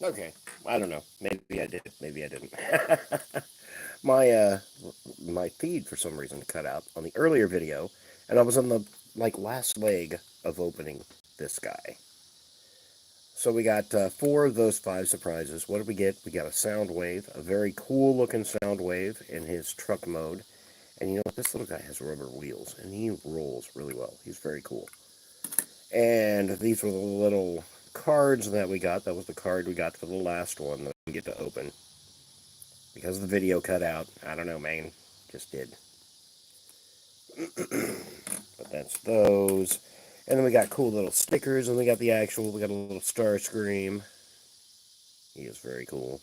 Okay, I don't know. Maybe I did. Maybe I didn't. My feed for some reason cut out on the earlier video, and I was on the last leg of opening this guy. So we got four of those five surprises. What did we get? We got a sound wave, a very cool looking sound wave in his truck mode. And you know what? This little guy has rubber wheels, and he rolls really well. He's very cool. And these were the little cards that we got. That was the card we got for the last one that we get to open. Because the video cut out. I don't know, man. Just did. But that's those. And then we got cool little stickers, and we got the actual, we got a little Starscream. He is very cool.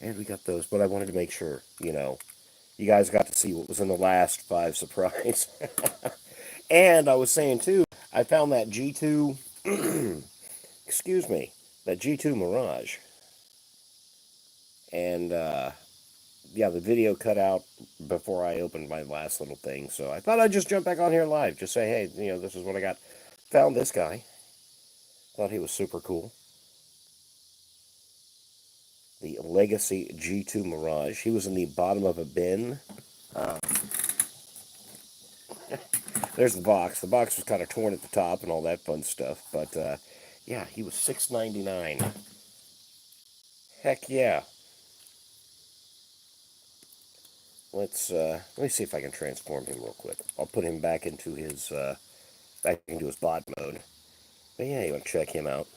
And we got those, but I wanted to make sure, you guys got to see what was in the last five surprise. And I was saying, too, I found that G2, excuse me, that G2 Mirage. And, yeah, the video cut out before I opened my last little thing, so I thought I'd just jump back on here live. Just say, hey, this is what I got. Found this guy. Thought he was super cool. The Legacy G2 Mirage. He was in the bottom of a bin. There's the box. The box was kind of torn at the top and all that fun stuff. But, yeah, he was $6.99. Heck yeah. Let me see if I can transform him real quick. I'll put him back into his bot mode. But yeah, you want to check him out.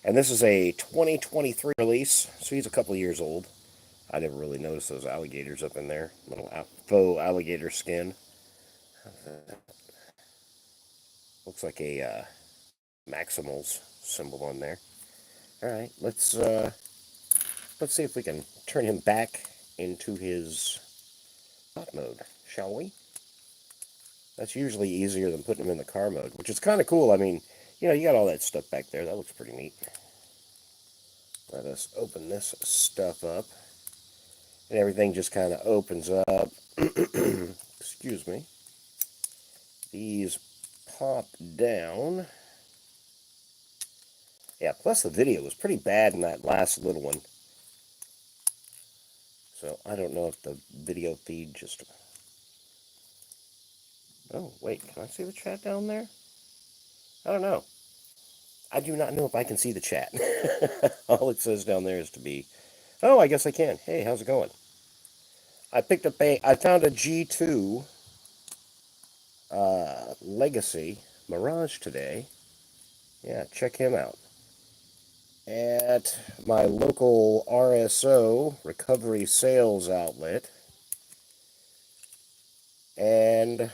And this is a 2023 release, so he's a couple years old. I never really noticed those alligators up in there. Little faux alligator skin. Looks like a Maximals symbol on there. Alright, let's see if we can turn him back into his bot mode, shall we? That's usually easier than putting him in the car mode, which is kind of cool. I mean, you got all that stuff back there. That looks pretty neat. Let us open this stuff up. And everything just kind of opens up. Excuse me. These pop down. Yeah, plus the video was pretty bad in that last little one. So I don't know if the video feed just... Oh, wait, can I see the chat down there? I don't know. I do not know if I can see the chat. All it says down there is to be... Oh, I guess I can. Hey, how's it going? I found a G2 Legacy Mirage today. Yeah, check him out. At my local RSO, Recovery Sales Outlet. And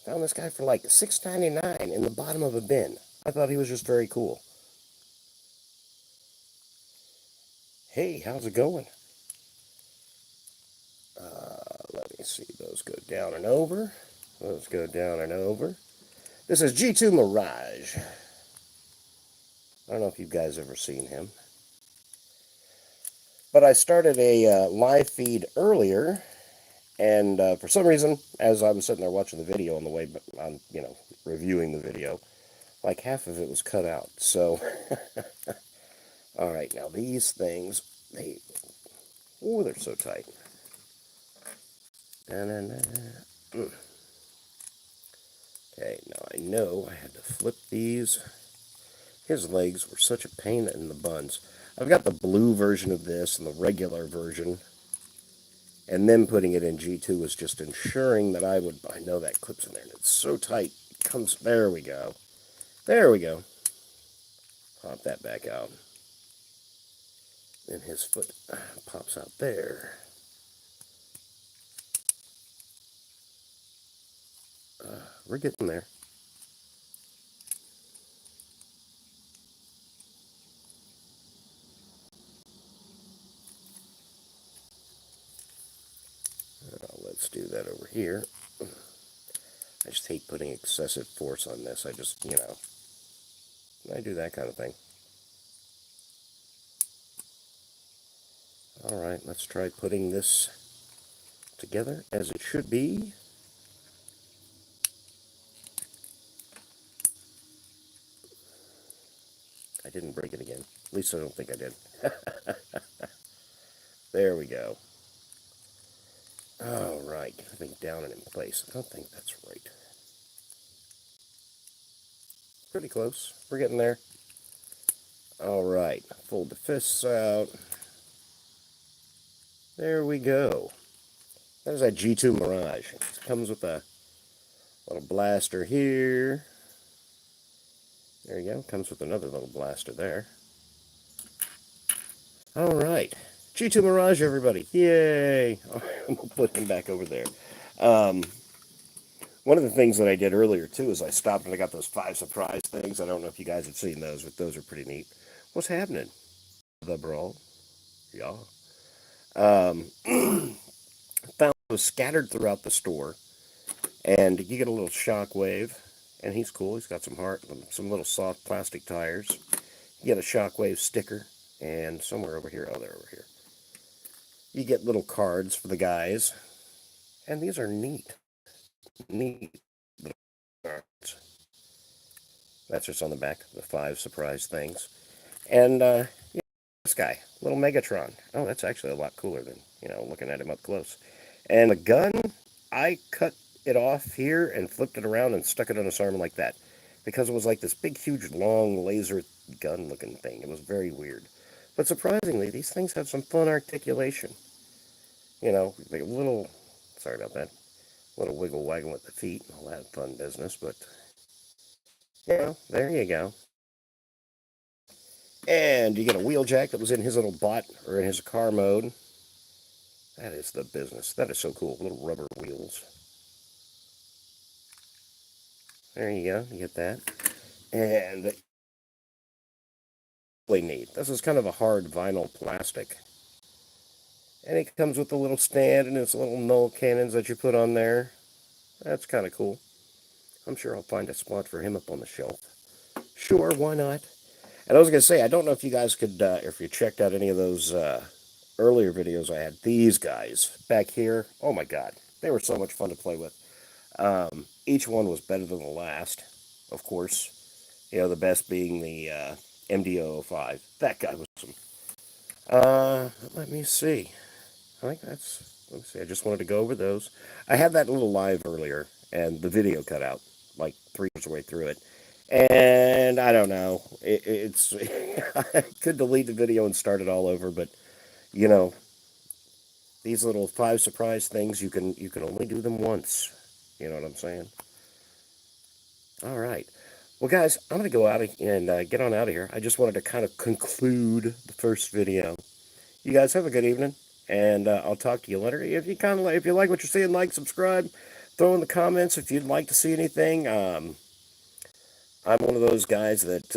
found this guy for like $6.99 in the bottom of a bin. I thought he was just very cool. Hey, how's it going? Let me see. Those go down and over. Those go down and over. This is G2 Mirage. I don't know if you guys ever seen him. But I started a live feed earlier, and for some reason, as I was sitting there watching the video on the way, on reviewing the video, like half of it was cut out. So, all right, now these things, oh, they're so tight. Okay, now I know I had to flip these. His legs were such a pain in the buns. I've got the blue version of this and the regular version. And then putting it in G2 was just ensuring that I know that clips in there. And it's so tight. It comes, there we go. There we go. Pop that back out. And his foot pops out there. We're getting there. Let's do that over here. I just hate putting excessive force on this. I just, I do that kind of thing. All right, let's try putting this together as it should be. I didn't break it again. At least I don't think I did. There we go. All right, I think down and in place. I don't think that's right. Pretty close. We're getting there. All right, fold the fists out. There we go. There's that G2 Mirage. It comes with a little blaster here. There you go. Comes with another little blaster there. All right. G2 Mirage, everybody. Yay. All right, I'm going to put him back over there. Um, One of the things that I did earlier, too, is I stopped and I got those 5 surprise things. I don't know if you guys have seen those, but those are pretty neat. What's happening? The brawl. Yeah. Um, Found those scattered throughout the store. And you get a little shockwave. And he's cool. He's got some little soft plastic tires. You get a shockwave sticker. And somewhere over here, oh, they're over here. You get little cards for the guys. And these are neat. Neat little cards. That's just on the back, the 5 surprise things. And yeah, this guy, little Megatron. Oh, that's actually a lot cooler than, looking at him up close. And the gun, I cut it off here and flipped it around and stuck it on his arm like that. Because it was like this big, huge, long laser gun looking thing. It was very weird. But surprisingly, these things have some fun articulation. Like a little, sorry about that, little wiggle waggle with the feet, all that fun business. But, there you go. And you get a wheel jack that was in his little bot, or in his car mode. That is the business. That is so cool. Little rubber wheels. There you go. You get that. And really neat. This is kind of a hard vinyl plastic. And it comes with a little stand and its little null cannons that you put on there. That's kind of cool. I'm sure I'll find a spot for him up on the shelf. Sure, why not? And I was going to say, I don't know if you guys could, if you checked out any of those earlier videos I had. These guys back here, oh my God, they were so much fun to play with. Each one was better than the last, of course. The best being the MD-005. That guy was awesome. Let me see. Let me see, I just wanted to go over those. I had that little live earlier, and the video cut out, like 3/4 way through it. And I don't know, it's, I could delete the video and start it all over, but, these little 5 surprise things, you can only do them once. You know what I'm saying? All right. Well, guys, I'm going to go out and get on out of here. I just wanted to kind of conclude the first video. You guys have a good evening, and I'll talk to you later. If you like what you're seeing, like, subscribe, throw in the comments if you'd like to see anything. I'm one of those guys that,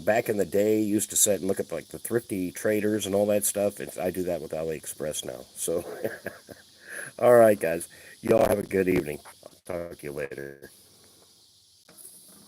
back in the day used to sit and look at like the thrifty traders and all that stuff. I do that with AliExpress now. So, all right, guys. You all have a good evening. I'll talk to you later.